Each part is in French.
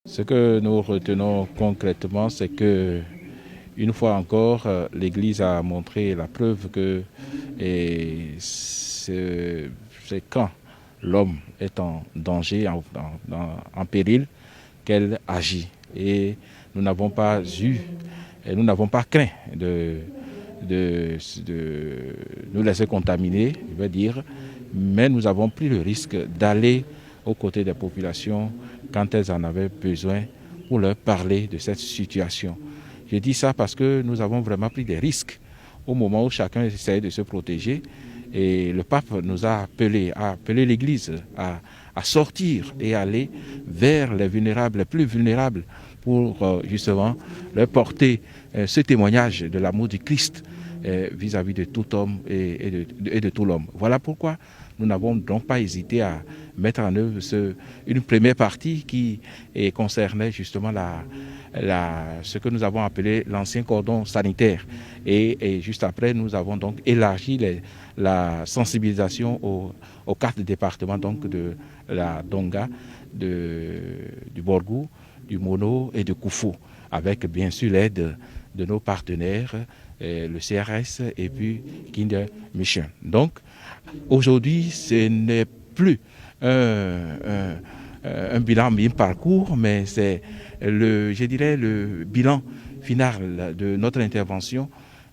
Ce que nous retenons concrètement, c'est que, une fois encore, l'Église a montré la preuve que c'est quand l'homme est en danger, en péril, qu'elle agit. Et nous n'avons pas eu, et nous n'avons pas craint de nous laisser contaminer, je veux dire, mais nous avons pris le risque d'aller aux côtés des populations quand elles en avaient besoin pour leur parler de cette situation. Je dis ça parce que nous avons vraiment pris des risques au moment où chacun essayait de se protéger. Et le pape nous a appelé l'Église à sortir et aller vers les vulnérables, les plus vulnérables, pour justement leur porter ce témoignage de l'amour du Christ vis-à-vis de tout homme et de tout l'homme. Voilà pourquoi nous n'avons donc pas hésité à mettre en œuvre une première partie qui concernait justement ce que nous avons appelé l'ancien cordon sanitaire. Et juste après, nous avons donc élargi la sensibilisation aux 4 départements donc de la Donga, du Borgou, du Mono et de Koufou, avec bien sûr l'aide de nos partenaires, le CRS et puis Kinder Mission. Donc aujourd'hui, ce n'est plus un bilan mi-parcours, mais c'est le bilan final de notre intervention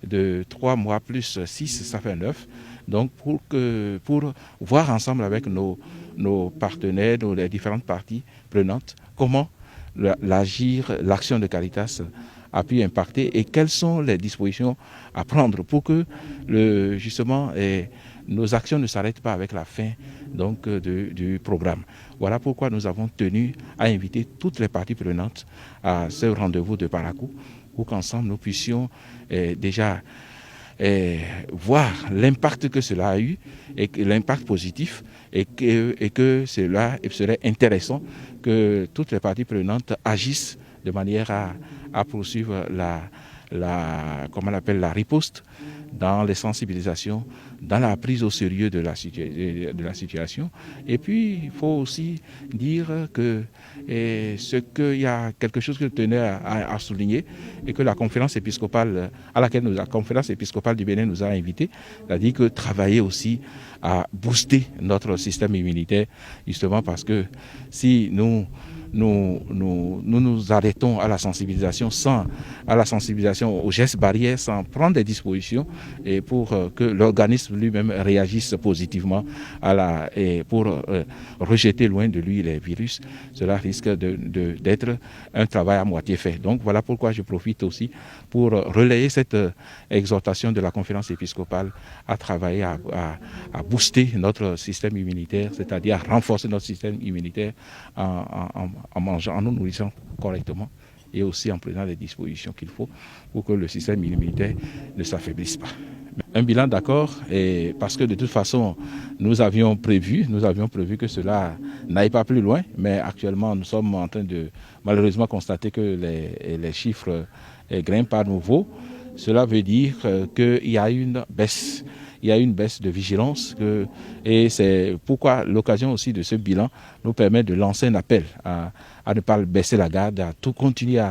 de 3 mois plus 6, ça fait 9. Donc pour voir ensemble avec nos partenaires, les différentes parties prenantes, comment l'action de Caritas a pu impacter et quelles sont les dispositions à prendre pour que justement nos actions ne s'arrêtent pas avec la fin donc, du programme. Voilà pourquoi nous avons tenu à inviter toutes les parties prenantes à ce rendez-vous de Parakou pour qu'ensemble nous puissions déjà voir l'impact que cela a eu et l'impact positif et que cela serait intéressant que toutes les parties prenantes agissent de manière à poursuivre comment on appelle, la riposte dans les sensibilisations, dans la prise au sérieux de la situation. Et puis, il faut aussi dire que il y a quelque chose que je tenais à souligner et que la conférence épiscopale la conférence épiscopale du Bénin nous a invités, c'est-à-dire que travailler aussi à booster notre système immunitaire, justement parce que si nous arrêtons à la sensibilisation aux gestes barrières, sans prendre des dispositions et pour que l'organisme lui-même réagisse positivement pour rejeter loin de lui les virus, cela risque d'être un travail à moitié fait. Donc voilà pourquoi je profite aussi pour relayer cette exhortation de la conférence épiscopale à travailler à booster notre système immunitaire, c'est-à-dire à renforcer notre système immunitaire en mangeant, en nous nourrissant correctement et aussi en prenant les dispositions qu'il faut pour que le système immunitaire ne s'affaiblisse pas. Un bilan, d'accord, et parce que de toute façon, nous avions prévu que cela n'aille pas plus loin, mais actuellement, nous sommes en train de malheureusement constater que les chiffres grimpent à nouveau. Cela veut dire qu'il y a une baisse. Il y a une baisse de vigilance et c'est pourquoi l'occasion aussi de ce bilan nous permet de lancer un appel à ne pas baisser la garde, à tout continuer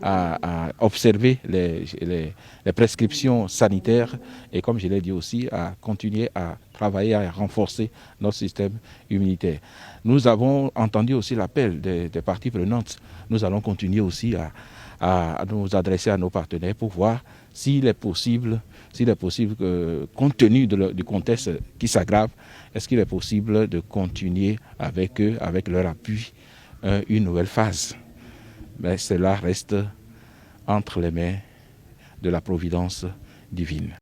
à observer les prescriptions sanitaires et comme je l'ai dit aussi, à continuer à travailler à renforcer notre système immunitaire. Nous avons entendu aussi l'appel des parties prenantes. Nous allons continuer aussi à nous adresser à nos partenaires pour voir s'il est possible compte tenu du contexte qui s'aggrave, est-ce qu'il est possible de continuer avec eux, avec leur appui, une nouvelle phase. Mais cela reste entre les mains de la providence divine.